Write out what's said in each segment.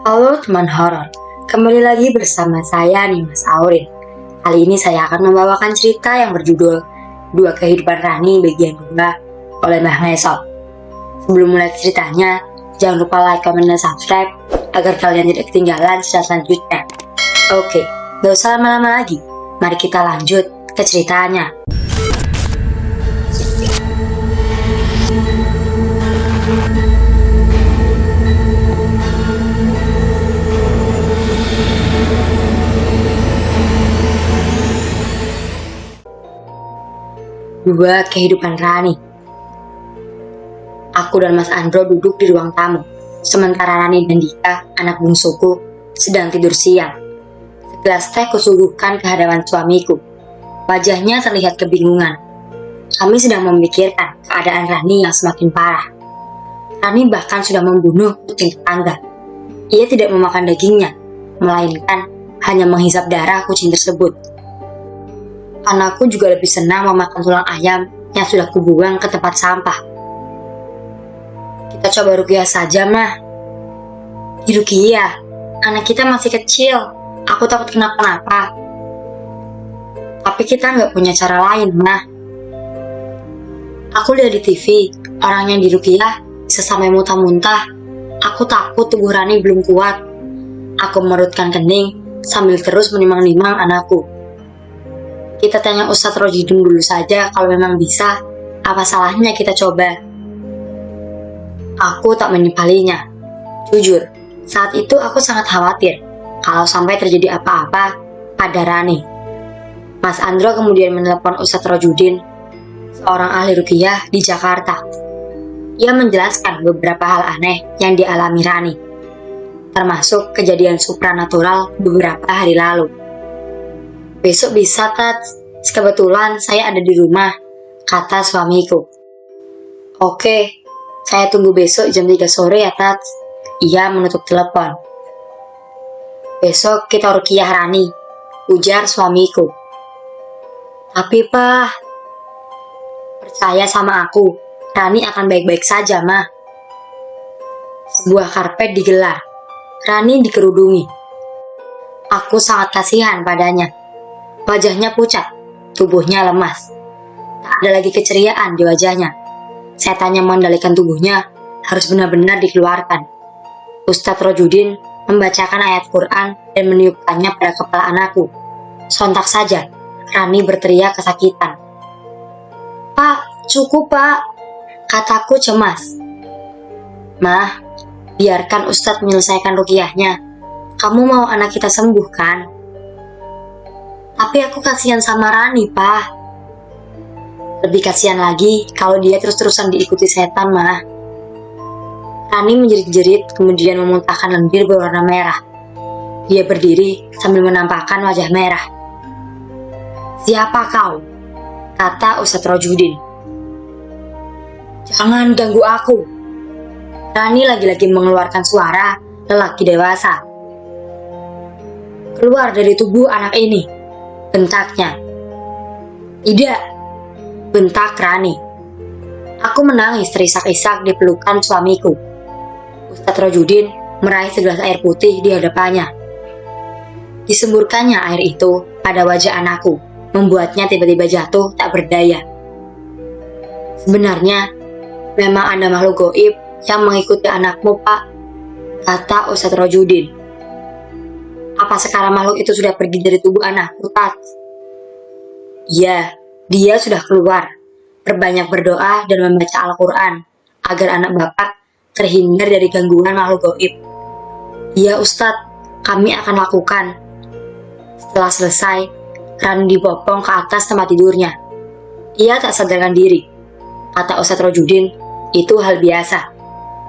Halo teman horor, kembali lagi bersama saya nih Mas Aurin. Kali ini saya akan membawakan cerita yang berjudul Dua Kehidupan Rani bagian 2 oleh Mbah Ngesot. Sebelum mulai ceritanya, jangan lupa like, comment, dan subscribe agar kalian tidak ketinggalan cerita selanjutnya. Oke, gak usah lama-lama lagi, mari kita lanjut ke ceritanya. Dua Kehidupan Rani. Aku dan Mas Andro duduk di ruang tamu, sementara Rani dan Dika, anak bungsuku, sedang tidur siang. Segelas teh kusuguhkan ke hadapan suamiku. Wajahnya terlihat kebingungan. Kami sedang memikirkan keadaan Rani yang semakin parah. Rani bahkan sudah membunuh kucing tetangga. Ia tidak memakan dagingnya, melainkan hanya menghisap darah kucing tersebut. Anakku juga lebih senang memakan tulang ayam yang sudah kubuang ke tempat sampah. Kita coba ruqyah saja, Mah. Ruqyah, anak kita masih kecil. Aku takut kenapa-napa. Tapi kita nggak punya cara lain, Mah. Aku lihat di TV, orang yang diruqyah bisa sampai muntah-muntah. Aku takut tubuh Rani belum kuat. Aku merutkan kening sambil terus menimang-nimang anakku. Kita tanya Ustadz Rojidun dulu saja, kalau memang bisa, apa salahnya kita coba? Aku tak menyepalinya. Jujur, saat itu aku sangat khawatir kalau sampai terjadi apa-apa pada Rani. Mas Andro kemudian menelepon Ustadz Rojidun, seorang ahli ruqyah di Jakarta. Ia menjelaskan beberapa hal aneh yang dialami Rani, termasuk kejadian supranatural beberapa hari lalu. Besok bisa, Tats. Kebetulan saya ada di rumah, kata suamiku. Oke, saya tunggu besok jam 3 sore ya, Tats. Ia menutup telepon. Besok kita ruqyah Rani, ujar suamiku. Tapi, Pak, percaya sama aku, Rani akan baik-baik saja, Mah. Sebuah karpet digelar. Rani dikerudungi. Aku sangat kasihan padanya. Wajahnya pucat, tubuhnya lemas. Tak ada lagi keceriaan di wajahnya. Setan yang mengendalikan tubuhnya harus benar-benar dikeluarkan. Ustadz Rojidun membacakan ayat Quran dan meniupkannya pada kepala anakku. Sontak saja, Rani berteriak kesakitan. Pak, cukup Pak, kataku cemas. Mah, biarkan Ustadz menyelesaikan ruqyahnya. Kamu mau anak kita sembuh kan? Tapi aku kasihan sama Rani, Pak. Lebih kasihan lagi kalau dia terus-terusan diikuti setan, Mah. Rani menjerit-jerit kemudian memuntahkan lendir berwarna merah. Dia berdiri sambil menampakkan wajah merah. Siapa kau? Kata Ustadz Rojidun. Jangan ganggu aku. Rani lagi-lagi mengeluarkan suara lelaki dewasa. Keluar dari tubuh anak ini, bentaknya. Tidak, bentak Rani. Aku menangis terisak-isak di pelukan suamiku. Ustadz Rojidun meraih segelas air putih di hadapannya. Disemburkannya air itu pada wajah anakku, membuatnya tiba-tiba jatuh tak berdaya. Sebenarnya, memang ada makhluk gaib yang mengikuti anakmu, Pak, kata Ustadz Rojidun. Apa sekarang makhluk itu sudah pergi dari tubuh anakku, Tats? Iya, dia sudah keluar. Berbanyak berdoa dan membaca Al-Quran agar anak bapak terhindar dari gangguan makhluk gaib. Iya, Ustadz, kami akan lakukan. Setelah selesai, Rani dibopong ke atas tempat tidurnya. Ia tak sadarkan diri. Kata Ustadz Rojidun, itu hal biasa.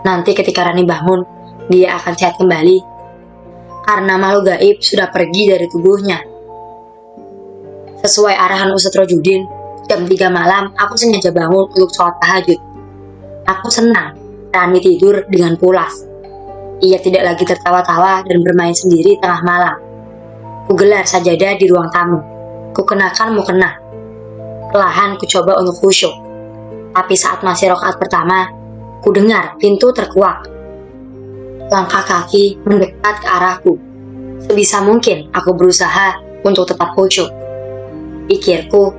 Nanti ketika Rani bangun, dia akan sehat kembali. Karena makhluk gaib sudah pergi dari tubuhnya. Sesuai arahan Ustadz Rojidun, jam 3 malam aku sengaja bangun untuk sholat tahajud. Aku senang Rani tidur dengan pulas. Ia tidak lagi tertawa-tawa dan bermain sendiri tengah malam. Kugelar sajadah di ruang tamu. Kukenakan mukena. Perlahan kucoba untuk khusyuk. Tapi saat masih rakaat pertama, kudengar pintu terkuak. Langkah kaki mendekat ke arahku. Sebisa mungkin aku berusaha untuk tetap khusyuk. Pikirku,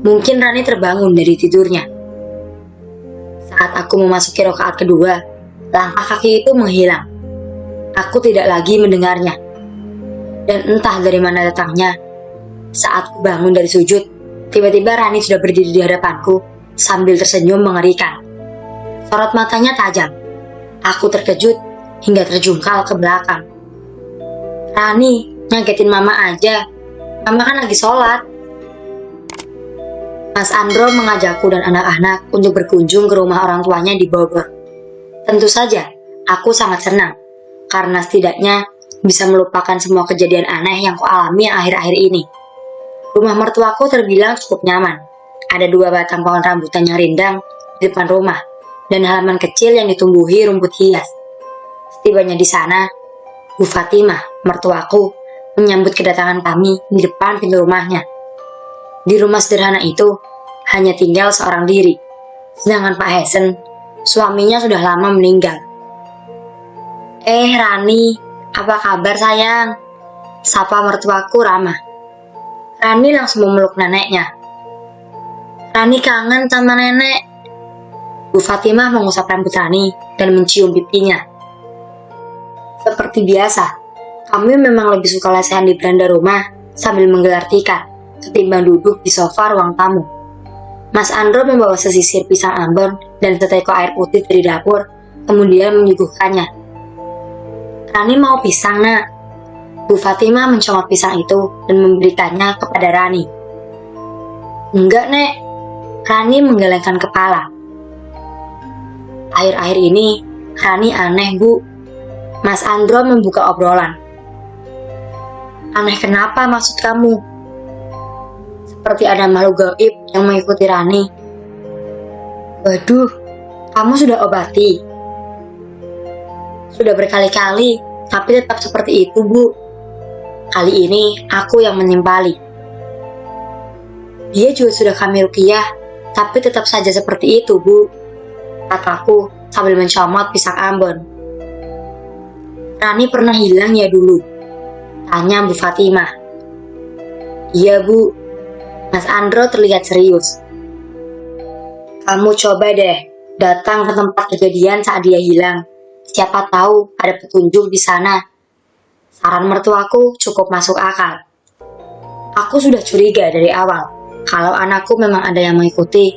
mungkin Rani terbangun dari tidurnya. Saat aku memasuki rakaat kedua, langkah kaki itu menghilang. Aku tidak lagi mendengarnya. Dan entah dari mana datangnya, saat ku bangun dari sujud, tiba-tiba Rani sudah berdiri di hadapanku sambil tersenyum mengerikan. Sorot matanya tajam. Aku terkejut hingga terjungkal ke belakang. Rani, ngagetin mama aja. Mama kan lagi sholat. Mas Andro mengajakku dan anak-anak untuk berkunjung ke rumah orang tuanya di Bogor. Tentu saja, aku sangat senang karena setidaknya bisa melupakan semua kejadian aneh yang kualami akhir-akhir ini. Rumah mertuaku terbilang cukup nyaman. Ada 2 batang pohon rambutan yang rindang di depan rumah dan halaman kecil yang ditumbuhi rumput hias. Setibanya di sana, Bu Fatimah, mertuaku, menyambut kedatangan kami di depan pintu rumahnya. Di rumah sederhana itu, hanya tinggal seorang diri. Sedangkan Pak Hesen, suaminya sudah lama meninggal. Rani, apa kabar sayang? Sapa mertuaku ramah. Rani langsung memeluk neneknya. Rani kangen sama nenek. Bu Fatimah mengusap rambut Rani dan mencium pipinya. Seperti biasa, kami memang lebih suka lesehan di beranda rumah sambil menggelar tikar ketimbang duduk di sofa ruang tamu. Mas Andro membawa sesisir pisang ambon dan seteko air putih dari dapur, kemudian menyuguhkannya. Rani mau pisang, nak. Bu Fatimah mencomot pisang itu dan memberikannya kepada Rani. Enggak, Nek. Rani menggelengkan kepala. Akhir-akhir ini, Rani aneh, Bu. Mas Andro membuka obrolan. Aneh kenapa maksud kamu? Seperti ada makhluk gaib yang mengikuti Rani. Waduh, kamu sudah obati? Sudah berkali-kali, tapi tetap seperti itu, Bu. Kali ini aku yang menimpali. Dia juga sudah kami ruqyah, tapi tetap saja seperti itu, Bu. Kataku sambil mencomot pisang ambon. Rani pernah hilang ya dulu? Tanya Bu Fatimah. Iya, Bu. Mas Andro terlihat serius. Kamu coba deh datang ke tempat kejadian saat dia hilang. Siapa tahu ada petunjuk di sana. Saran mertuaku cukup masuk akal. Aku sudah curiga dari awal kalau anakku memang ada yang mengikuti,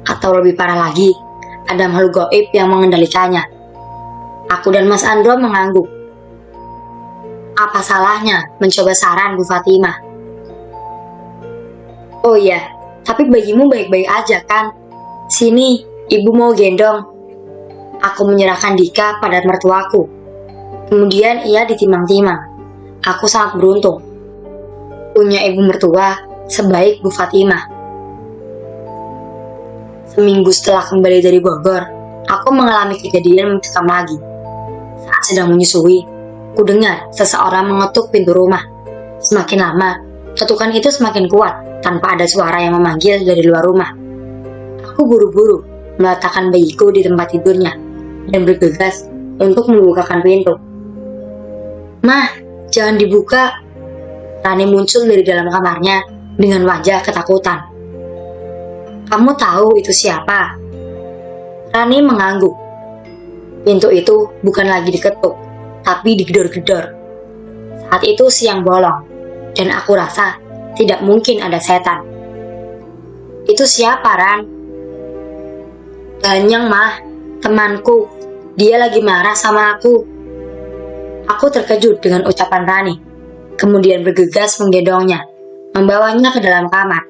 atau lebih parah lagi, ada makhluk gaib yang mengendalikannya. Aku dan Mas Andro mengangguk. Apa salahnya mencoba saran Bu Fatimah? Oh iya, tapi bagimu baik-baik aja kan? Sini, ibu mau gendong. Aku menyerahkan Dika pada mertuaku. Kemudian ia ditimang-timang. Aku sangat beruntung punya ibu mertua sebaik Bu Fatimah. Seminggu setelah kembali dari Bogor, aku mengalami kejadian mencekam lagi. Saat sedang menyusui, ku dengar seseorang mengetuk pintu rumah. Semakin lama, ketukan itu semakin kuat tanpa ada suara yang memanggil dari luar rumah. Aku buru-buru meletakkan bayiku di tempat tidurnya dan bergegas untuk membukakan pintu. Mah, jangan dibuka. Rani muncul dari dalam kamarnya dengan wajah ketakutan. Kamu tahu itu siapa? Rani mengangguk. Pintu itu bukan lagi diketuk, tapi digedor-gedor. Saat itu siang bolong, dan aku rasa tidak mungkin ada setan. Itu siapa, Ran? Ganyang, Mah, temanku. Dia lagi marah sama aku. Aku terkejut dengan ucapan Rani, kemudian bergegas menggendongnya, membawanya ke dalam kamar.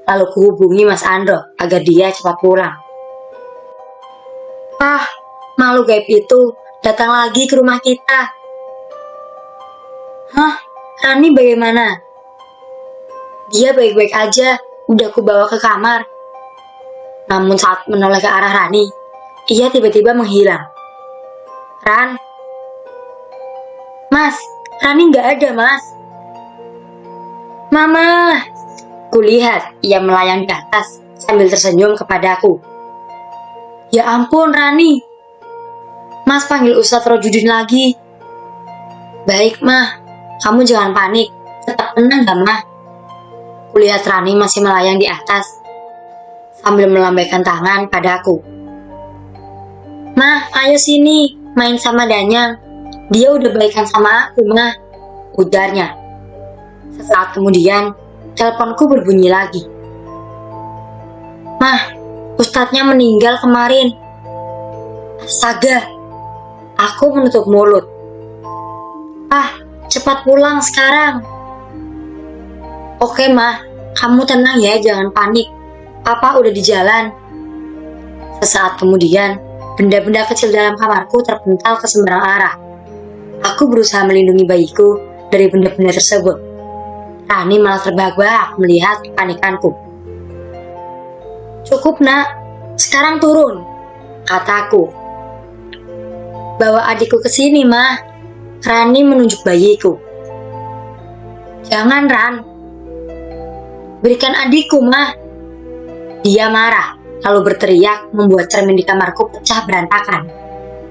Lalu kuhubungi Mas Andro agar dia cepat pulang. Pah, makhluk gaib itu datang lagi ke rumah kita. Hah, Rani bagaimana? Dia baik-baik aja, udah kubawa ke kamar. Namun saat menoleh ke arah Rani, ia tiba-tiba menghilang. Ran? Mas, Rani nggak ada, Mas. Mama! Kulihat ia melayang ke atas sambil tersenyum kepadaku. Ya ampun, Rani. Mas panggil Ustadz Rojudin lagi. Baik mah, kamu jangan panik. Tetap tenang gak mah? Kulihat Rani masih melayang di atas sambil melambaikan tangan padaku. Mah, ayo sini, main sama Danyang. Dia udah baikan sama aku, mah, ujarnya. Sesaat kemudian, teleponku berbunyi lagi. Mah, Ustadznya meninggal kemarin. Astaga, aku menutup mulut. Cepat pulang sekarang. Oke mah, kamu tenang ya, jangan panik. Papa udah di jalan. Sesaat kemudian, benda-benda kecil dalam kamarku terpental ke sembarang arah. Aku berusaha melindungi bayiku dari benda-benda tersebut. Rani malah terbahak-bahak melihat kepanikanku. Cukup nak, sekarang turun, kataku. Bawa adikku ke sini mah. Rani menunjuk bayiku. Jangan Ran. Berikan adikku mah. Dia marah, lalu berteriak membuat cermin di kamarku pecah berantakan.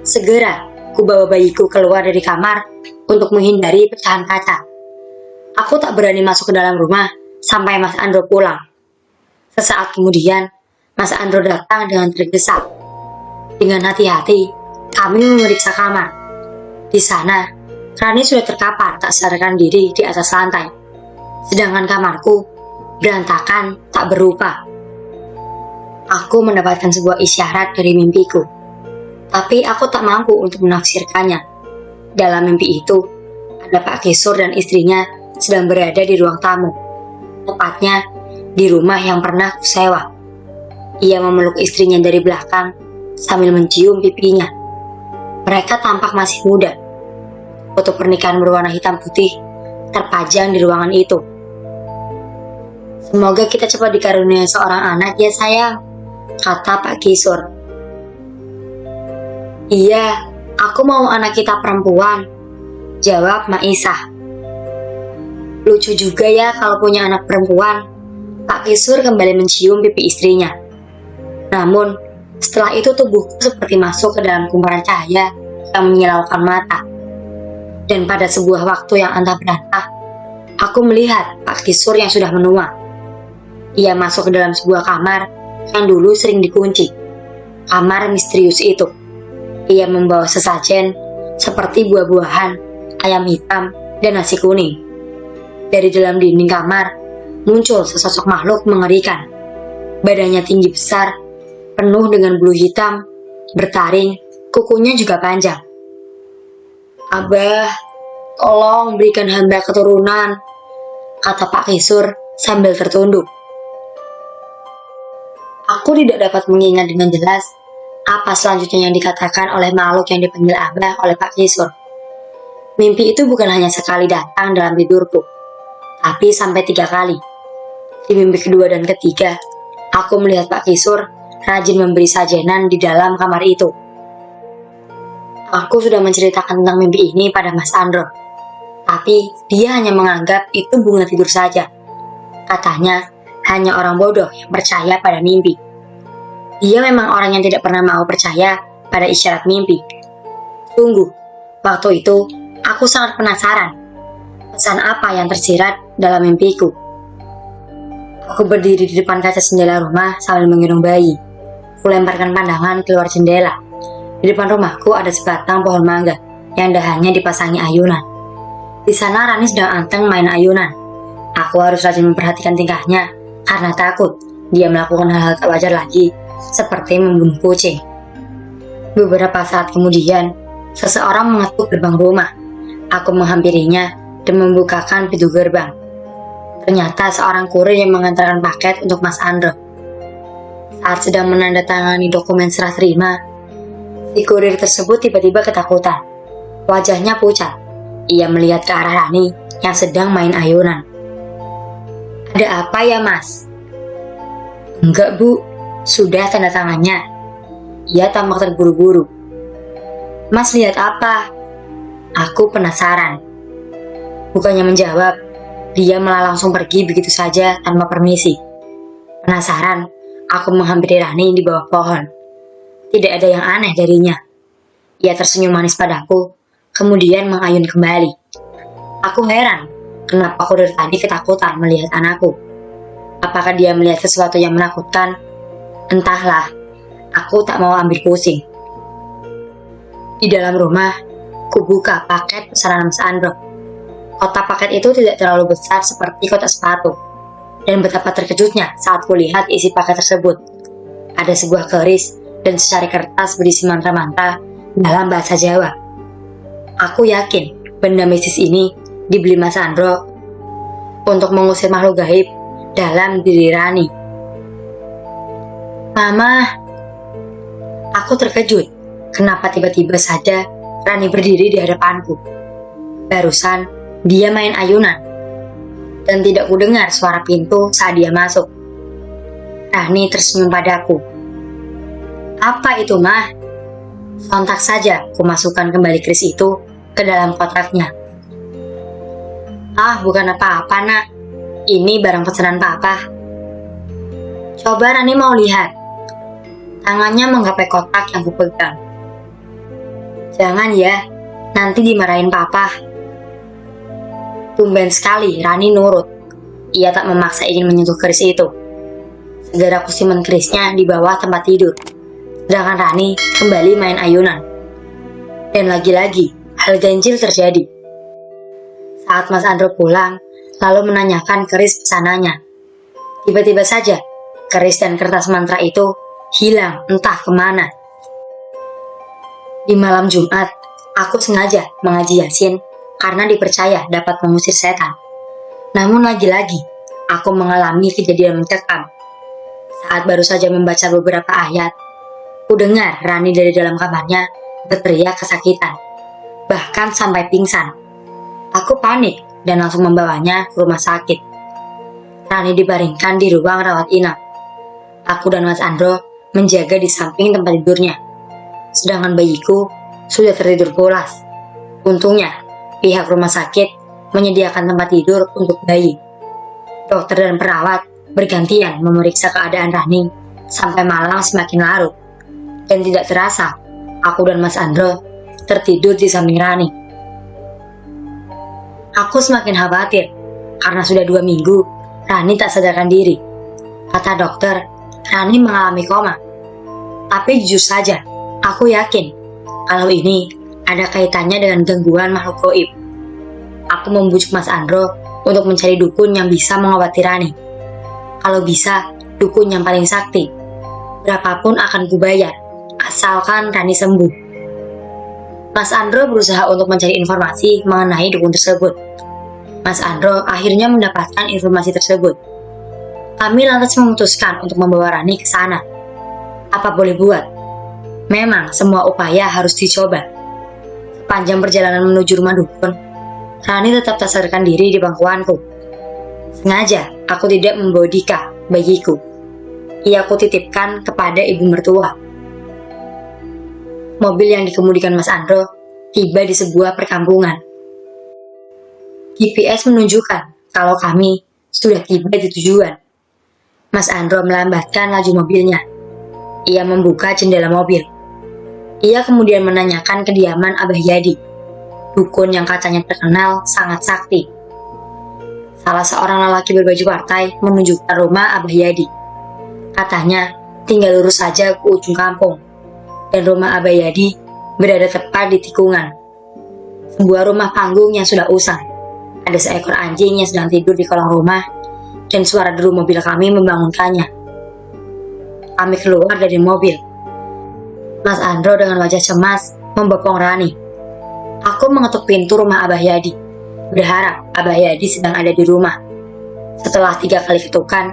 Segera, ku bawa bayiku keluar dari kamar untuk menghindari pecahan kaca. Aku tak berani masuk ke dalam rumah sampai Mas Andro pulang. Sesaat kemudian, Mas Andro datang dengan tergesa. Dengan hati-hati, kami memeriksa kamar. Di sana, Rani sudah terkapar tak sadarkan diri di atas lantai. Sedangkan kamarku berantakan tak berupa. Aku mendapatkan sebuah isyarat dari mimpiku. Tapi aku tak mampu untuk menafsirkannya. Dalam mimpi itu, ada Pak Kisur dan istrinya sedang berada di ruang tamu. Tepatnya di rumah yang pernah kusewa. Ia memeluk istrinya dari belakang sambil mencium pipinya. Mereka tampak masih muda. Foto pernikahan berwarna hitam putih terpajang di ruangan itu. Semoga kita cepat dikaruniai seorang anak ya sayang, kata Pak Kisur. Iya, aku mau anak kita perempuan, jawab Maisah. Lucu juga ya kalau punya anak perempuan. Pak Kisur kembali mencium pipi istrinya. Namun, setelah itu tubuhku seperti masuk ke dalam kumparan cahaya yang menyilaukan mata. Dan pada sebuah waktu yang entah berapa, aku melihat Pak Kisur yang sudah menua. Ia masuk ke dalam sebuah kamar yang dulu sering dikunci. Kamar misterius itu. Ia membawa sesajen seperti buah-buahan, ayam hitam, dan nasi kuning. Dari dalam dinding kamar, muncul sesosok makhluk mengerikan. Badannya tinggi besar, penuh dengan bulu hitam, bertaring, kukunya juga panjang. Abah, tolong berikan hamba keturunan, kata Pak Kisur sambil tertunduk. Aku tidak dapat mengingat dengan jelas apa selanjutnya yang dikatakan oleh makhluk yang dipanggil Abah oleh Pak Kisur. Mimpi itu bukan hanya sekali datang dalam tidurku, tapi sampai 3 kali. Di mimpi kedua dan ketiga, aku melihat Pak Kisur rajin memberi sajenan di dalam kamar itu. Aku sudah menceritakan tentang mimpi ini pada Mas Andro, tapi dia hanya menganggap itu bunga tidur saja. Katanya, hanya orang bodoh yang percaya pada mimpi. Dia memang orang yang tidak pernah mau percaya pada isyarat mimpi. Tunggu, waktu itu aku sangat penasaran. Pesan apa yang tersirat dalam mimpiku? Aku berdiri di depan kaca jendela rumah sambil menggendong bayi. Kulemparkan pandangan keluar jendela. Di depan rumahku ada sebatang pohon mangga yang dahannya dipasangi ayunan. Di sana Rani sedang anteng main ayunan. Aku harus rajin memperhatikan tingkahnya karena takut dia melakukan hal-hal tak wajar lagi, seperti membunuh kucing. Beberapa saat kemudian, seseorang mengetuk gerbang rumah. Aku menghampirinya dan membukakan pintu gerbang. Ternyata seorang kurir yang mengantarkan paket untuk Mas Andro. Saat sedang menandatangani dokumen serah terima, si kurir tersebut tiba-tiba ketakutan. Wajahnya pucat. Ia melihat ke arah Rani yang sedang main ayunan. Ada apa ya Mas? Enggak Bu, sudah tanda tangannya. Ia tampak terburu-buru. Mas lihat apa? Aku penasaran. Bukannya menjawab, dia malah langsung pergi begitu saja tanpa permisi. Penasaran, aku menghampiri Rani di bawah pohon. Tidak ada yang aneh darinya. Ia tersenyum manis padaku, kemudian mengayun kembali. Aku heran, kenapa aku dari tadi ketakutan melihat anakku. Apakah dia melihat sesuatu yang menakutkan? Entahlah, aku tak mau ambil pusing. Di dalam rumah, kubuka paket pesanan Mas Andro. Kotak paket itu tidak terlalu besar seperti kotak sepatu. Dan betapa terkejutnya saat kulihat isi paket tersebut. Ada sebuah keris dan secari kertas berisi mantra-mantra dalam bahasa Jawa. Aku yakin benda mistis ini dibeli Mas Andro untuk mengusir makhluk gaib dalam diri Rani. Mama, aku terkejut. Kenapa tiba-tiba saja Rani berdiri di hadapanku? Barusan dia main ayunan dan tidak kudengar suara pintu saat dia masuk. Rani tersenyum padaku. Apa itu, Mah? Sontak saja kumasukkan kembali keris itu ke dalam kotaknya. Ah, bukan apa-apa, Nak. Ini barang pesanan Papa. Coba Rani mau lihat. Tangannya menggapai kotak yang kupegang. Jangan ya, nanti dimarahin Papa. Tumben sekali Rani nurut. Ia tak memaksa ingin menyentuh keris itu. Segera kusimpan kerisnya di bawah tempat tidur. Sedangkan Rani kembali main ayunan. Dan lagi-lagi, hal ganjil terjadi. Saat Mas Andro pulang, lalu menanyakan keris pesanannya. Tiba-tiba saja, keris dan kertas mantra itu hilang entah kemana. Di malam Jumat, aku sengaja mengaji Yasin karena dipercaya dapat mengusir setan. Namun lagi-lagi, aku mengalami kejadian mencekam. Saat baru saja membaca beberapa ayat, kudengar Rani dari dalam kamarnya berteriak kesakitan, bahkan sampai pingsan. Aku panik dan langsung membawanya ke rumah sakit. Rani dibaringkan di ruang rawat inap. Aku dan Mas Andro menjaga di samping tempat tidurnya. Sedangkan bayiku sudah tertidur pulas. Untungnya, pihak rumah sakit menyediakan tempat tidur untuk bayi. Dokter dan perawat bergantian memeriksa keadaan Rani sampai malam semakin larut. Dan tidak terasa, aku dan Mas Andro tertidur di samping Rani. Aku semakin khawatir karena sudah 2 minggu Rani tak sadarkan diri. Kata dokter, Rani mengalami koma. Tapi jujur saja, aku yakin kalau ini ada kaitannya dengan gangguan makhluk gaib. Aku membujuk Mas Andro untuk mencari dukun yang bisa mengobati Rani. Kalau bisa, dukun yang paling sakti. Berapapun akan kubayar, asalkan Rani sembuh. Mas Andro berusaha untuk mencari informasi mengenai dukun tersebut. Mas Andro akhirnya mendapatkan informasi tersebut. Kami lantas memutuskan untuk membawa Rani ke sana. Apa boleh buat? Memang semua upaya harus dicoba. Sepanjang perjalanan menuju rumah dukun, Rani tetap tak sadarkan diri di bangkuanku. Sengaja aku tidak membawa Dika, bayiku. Ia aku titipkan kepada ibu mertua. Mobil yang dikemudikan Mas Andro tiba di sebuah perkampungan. GPS menunjukkan kalau kami sudah tiba di tujuan. Mas Andro melambatkan laju mobilnya. Ia membuka jendela mobil. Ia kemudian menanyakan kediaman Abah Yadi, dukun yang katanya terkenal sangat sakti. Salah seorang lelaki berbaju partai menunjukkan rumah Abah Yadi. Katanya tinggal lurus saja ke ujung kampung, dan rumah Abah Yadi berada tepat di tikungan. Sebuah rumah panggung yang sudah usang. Ada seekor anjing yang sedang tidur di kolong rumah, dan suara deru mobil kami membangunkannya. Kami keluar dari mobil. Mas Andro dengan wajah cemas membopong Rani. Aku mengetuk pintu rumah Abah Yadi, berharap Abah Yadi sedang ada di rumah. Setelah 3 kali ketukan,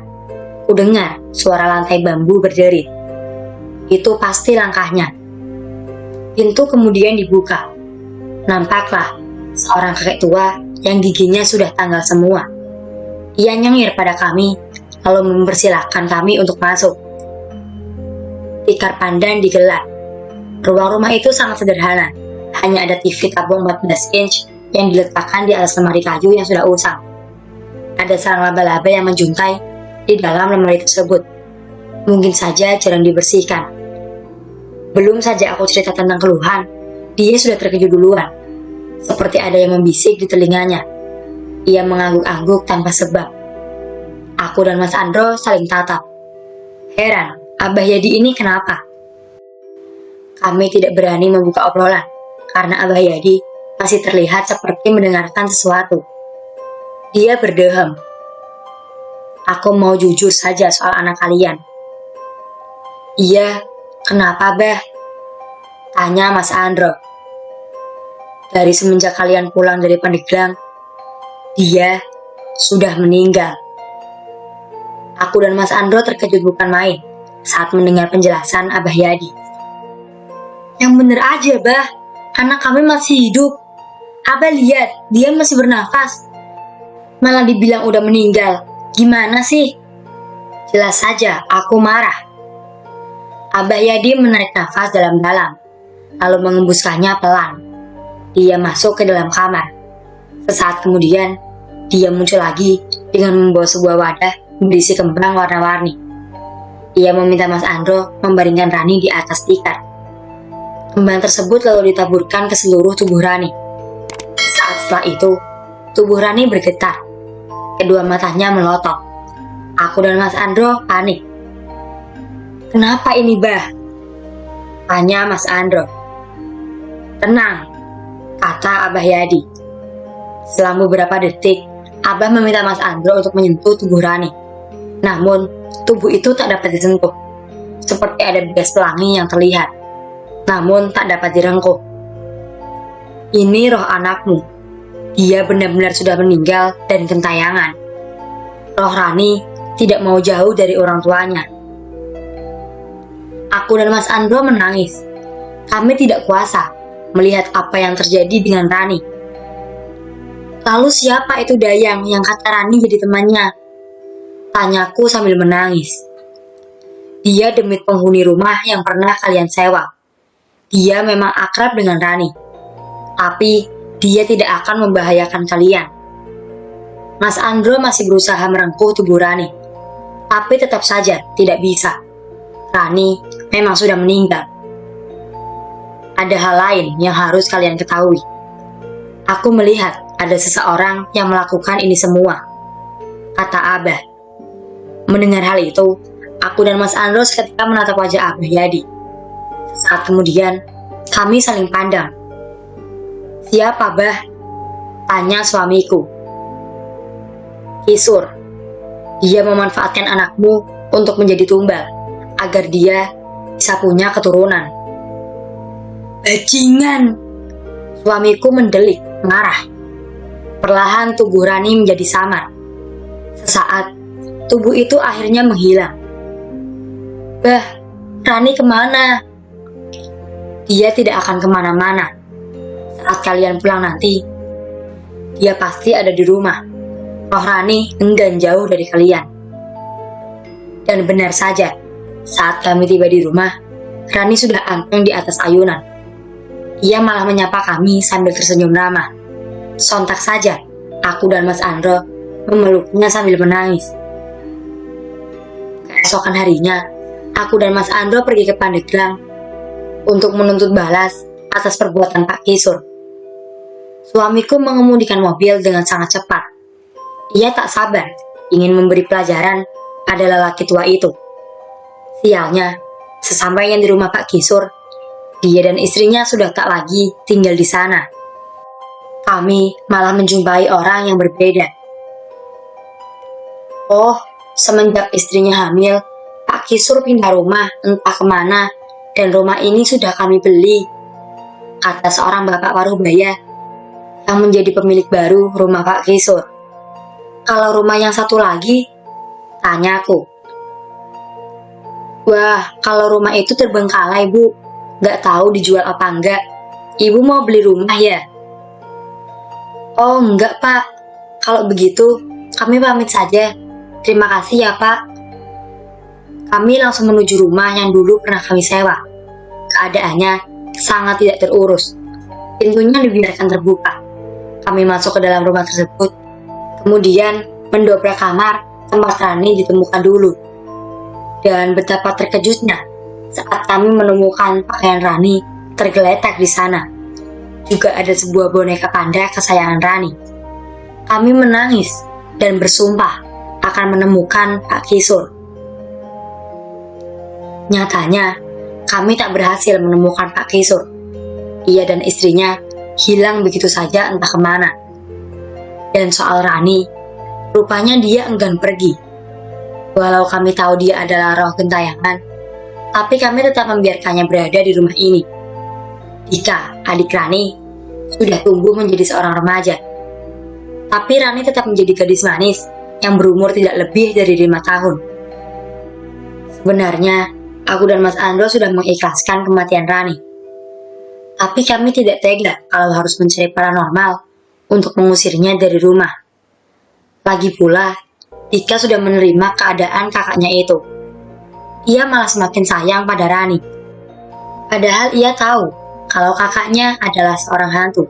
kudengar suara lantai bambu berderit. Itu pasti langkahnya. Pintu kemudian dibuka. Nampaklah seorang kakek tua yang giginya sudah tanggal semua. Ia nyengir pada kami, lalu mempersilahkan kami untuk masuk. Tikar pandan digelar. Ruang rumah itu sangat sederhana. Hanya ada TV tabung 14 inch yang diletakkan di atas lemari kayu yang sudah usang. Ada sarang laba-laba yang menjuntai di dalam lemari tersebut. Mungkin saja jarang dibersihkan. Belum saja aku cerita tentang keluhan, Dia sudah terkejut duluan, seperti ada yang membisik di telinganya. Ia mengangguk-angguk tanpa sebab. Aku dan Mas Andro saling tatap. Heran, Abah Yadi ini kenapa? Kami tidak berani membuka obrolan, karena Abah Yadi masih terlihat seperti mendengarkan sesuatu. Dia berdehem. Aku mau jujur saja soal anak kalian. Iya, kenapa Bah? Tanya Mas Andro. Dari semenjak kalian pulang dari Pandeglang, dia sudah meninggal. Aku dan Mas Andro terkejut bukan main saat mendengar penjelasan Abah Yadi. Yang bener aja, Bah. Anak kami masih hidup. Abah lihat, dia masih bernafas. Malah dibilang udah meninggal. Gimana sih? Jelas saja, aku marah. Abah Yadi menarik nafas dalam-dalam, lalu mengembuskannya pelan. Dia masuk ke dalam kamar. Sesaat kemudian, dia muncul lagi dengan membawa sebuah wadah berisi kembang warna-warni. Ia meminta Mas Andro membaringkan Rani di atas tikar. Kembang tersebut lalu ditaburkan ke seluruh tubuh Rani. Saat setelah itu, tubuh Rani bergetar. Kedua matanya melotot. Aku dan Mas Andro panik. Kenapa ini, Bah? Tanya Mas Andro. Tenang, kata Abah Yadi. Selama beberapa detik, Abah meminta Mas Andro untuk menyentuh tubuh Rani. Namun, tubuh itu tak dapat disentuh. Seperti ada bekas pelangi yang terlihat. Namun, tak dapat direngkuh. Ini roh anakmu. Dia benar-benar sudah meninggal dan gentayangan. Roh Rani tidak mau jauh dari orang tuanya. Aku dan Mas Andro menangis. Kami tidak kuasa melihat apa yang terjadi dengan Rani. Lalu siapa itu Dayang yang kata Rani jadi temannya? Tanyaku sambil menangis. Dia demit penghuni rumah yang pernah kalian sewa. Dia memang akrab dengan Rani. Tapi dia tidak akan membahayakan kalian. Mas Andro masih berusaha merengkuh tubuh Rani. Tapi tetap saja tidak bisa. Rani memang sudah meninggal. Ada hal lain yang harus kalian ketahui. Aku melihat ada seseorang yang melakukan ini semua, kata Abah. Mendengar hal itu, aku dan Mas Andro seketika menatap wajah Abah Yadi. Saat kemudian, kami saling pandang. Siapa, Bah? Tanya suamiku. Kisur. Dia memanfaatkan anakmu untuk menjadi tumbal, agar dia bisa punya keturunan. Bajingan! Suamiku mendelik, marah. Perlahan tubuh Rani menjadi samar. Sesaat, tubuh itu akhirnya menghilang. Bah, Rani kemana? Dia tidak akan kemana-mana. Saat kalian pulang nanti, dia pasti ada di rumah. Roh Rani enggan jauh dari kalian. Dan benar saja, saat kami tiba di rumah, Rani sudah anteng di atas ayunan. Ia malah menyapa kami sambil tersenyum ramah. Sontak saja, aku dan Mas Andro memeluknya sambil menangis. Keesokan harinya, aku dan Mas Andro pergi ke Pandeglang untuk menuntut balas atas perbuatan Pak Kisur. Suamiku mengemudikan mobil dengan sangat cepat. Ia tak sabar ingin memberi pelajaran pada lelaki tua itu. Sialnya, sesampainya di rumah Pak Kisur, dia dan istrinya sudah tak lagi tinggal di sana. Kami malah menjumpai orang yang berbeda. Oh, semenjak istrinya hamil, Pak Kisur pindah rumah entah kemana, dan rumah ini sudah kami beli, kata seorang bapak Parubaya yang menjadi pemilik baru rumah Pak Kisur. Kalau rumah yang satu lagi? Tanyaku. Wah, kalau rumah itu terbengkalai, Bu. Gak tahu dijual apa enggak. Ibu mau beli rumah ya? Oh, enggak, Pak. Kalau begitu, kami pamit saja. Terima kasih ya, Pak. Kami langsung menuju rumah yang dulu pernah kami sewa. Keadaannya sangat tidak terurus. Pintunya dibiarkan terbuka. Kami masuk ke dalam rumah tersebut. Kemudian mendobrak kamar tempat Rani ditemukan dulu. Dan betapa terkejutnya saat kami menemukan pakaian Rani tergeletak di sana. juga ada sebuah boneka panda kesayangan Rani. Kami menangis dan bersumpah akan menemukan Pak Kisur. Nyatanya, kami tak berhasil menemukan Pak Kisur. Ia dan istrinya hilang begitu saja entah kemana. Dan soal Rani, rupanya dia enggan pergi. Walau kami tahu dia adalah roh gentayangan, tapi kami tetap membiarkannya berada di rumah ini. Dika, adik Rani, sudah tumbuh menjadi seorang remaja. Tapi Rani tetap menjadi gadis manis yang berumur tidak lebih dari 5 tahun. Sebenarnya, aku dan Mas Andro sudah mengikhlaskan kematian Rani. Tapi kami tidak tega kalau harus mencari paranormal untuk mengusirnya dari rumah. Lagi pula, Dika sudah menerima keadaan kakaknya itu. Ia malah semakin sayang pada Rani. Padahal ia tahu kalau kakaknya adalah seorang hantu.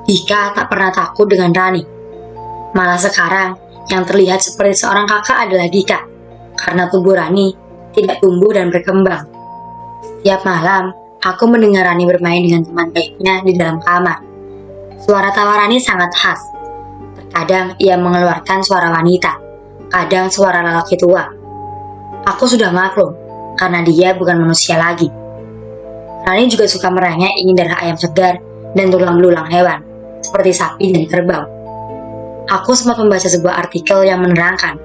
Dika tak pernah takut dengan Rani. Malah sekarang yang terlihat seperti seorang kakak adalah Dika, karena tubuh Rani tidak tumbuh dan berkembang. Tiap malam, aku mendengar Rani bermain dengan teman baiknya di dalam kamar. Suara tawa Rani sangat khas. Terkadang ia mengeluarkan suara wanita, kadang suara lelaki tua. Aku sudah maklum, karena dia bukan manusia lagi. Rani juga suka merengek ingin darah ayam segar dan tulang belulang hewan, seperti sapi dan kerbau. Aku sempat membaca sebuah artikel yang menerangkan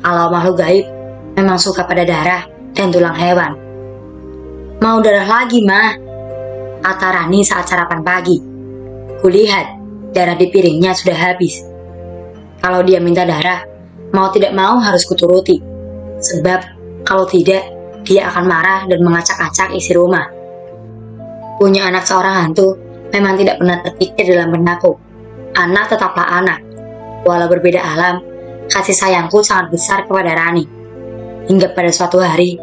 kalau makhluk gaib memang suka pada darah dan tulang hewan. Mau darah lagi, Mah? Kata Rani saat sarapan pagi. Kulihat, darah di piringnya sudah habis. Kalau dia minta darah, mau tidak mau harus kuturuti. Sebab, kalau tidak, dia akan marah dan mengacak-acak isi rumah. Punya anak seorang hantu memang tidak pernah terpikir dalam benakku. Anak tetaplah anak. Walau berbeda alam, kasih sayangku sangat besar kepada Rani. Hingga pada suatu hari,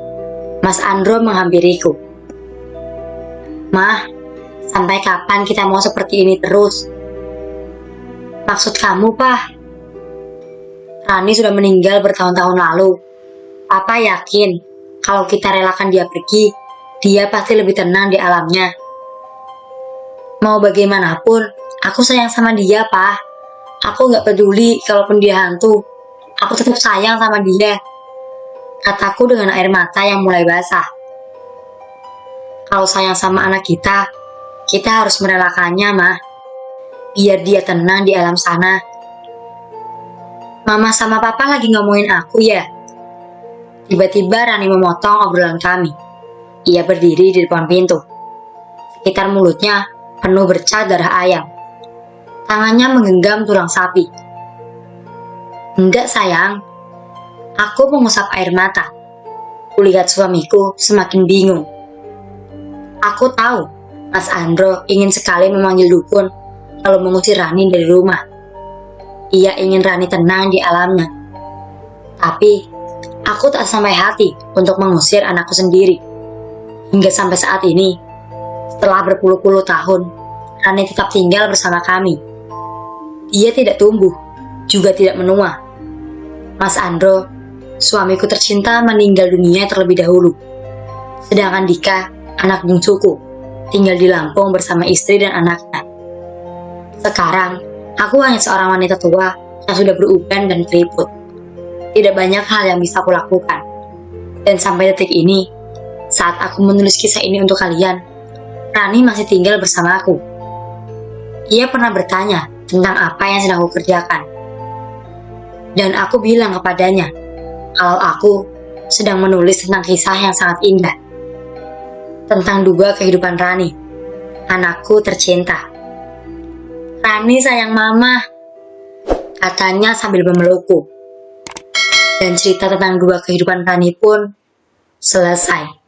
Mas Andro menghampiriku. Mah, sampai kapan kita mau seperti ini terus? Maksud kamu, Pak? Rani sudah meninggal bertahun-tahun lalu. Papa yakin kalau kita relakan dia pergi, dia pasti lebih tenang di alamnya. Mau bagaimanapun, aku sayang sama dia, Pak. Aku gak peduli kalaupun dia hantu. Aku tetap sayang sama dia. Kataku dengan air mata yang mulai basah. Kalau sayang sama anak kita harus merelakannya, Mah. Biar dia tenang di alam sana. Mama sama Papa lagi ngomongin aku ya? Tiba-tiba Rani memotong obrolan kami. Ia berdiri di depan pintu. Sekitar mulutnya penuh bercak darah ayam. Tangannya menggenggam tulang sapi. Enggak, sayang. Aku mengusap air mata. Kulihat suamiku semakin bingung. Aku tahu Mas Andro ingin sekali memanggil dukun lalu mengusir Rani dari rumah. Ia ingin Rani tenang di alamnya. Tapi aku tak sampai hati untuk mengusir anakku sendiri. Hingga sampai saat ini, setelah berpuluh-puluh tahun, Rani tetap tinggal bersama kami. Dia tidak tumbuh, juga tidak menua. Mas Andro, suamiku tercinta, meninggal dunia terlebih dahulu. Sedangkan Dika, anak bungsuku, tinggal di Lampung bersama istri dan anaknya. Sekarang, aku hanya seorang wanita tua yang sudah beruban dan keriput. Tidak banyak hal yang bisa aku lakukan. Dan sampai detik ini, saat aku menulis kisah ini untuk kalian, Rani masih tinggal bersama aku. Ia pernah bertanya tentang apa yang sedang aku kerjakan. Dan aku bilang kepadanya, kalau aku sedang menulis tentang kisah yang sangat indah. Tentang duga kehidupan Rani, anakku tercinta. Rani sayang mama, katanya sambil memelukku. Dan cerita tentang duga kehidupan Rani pun selesai.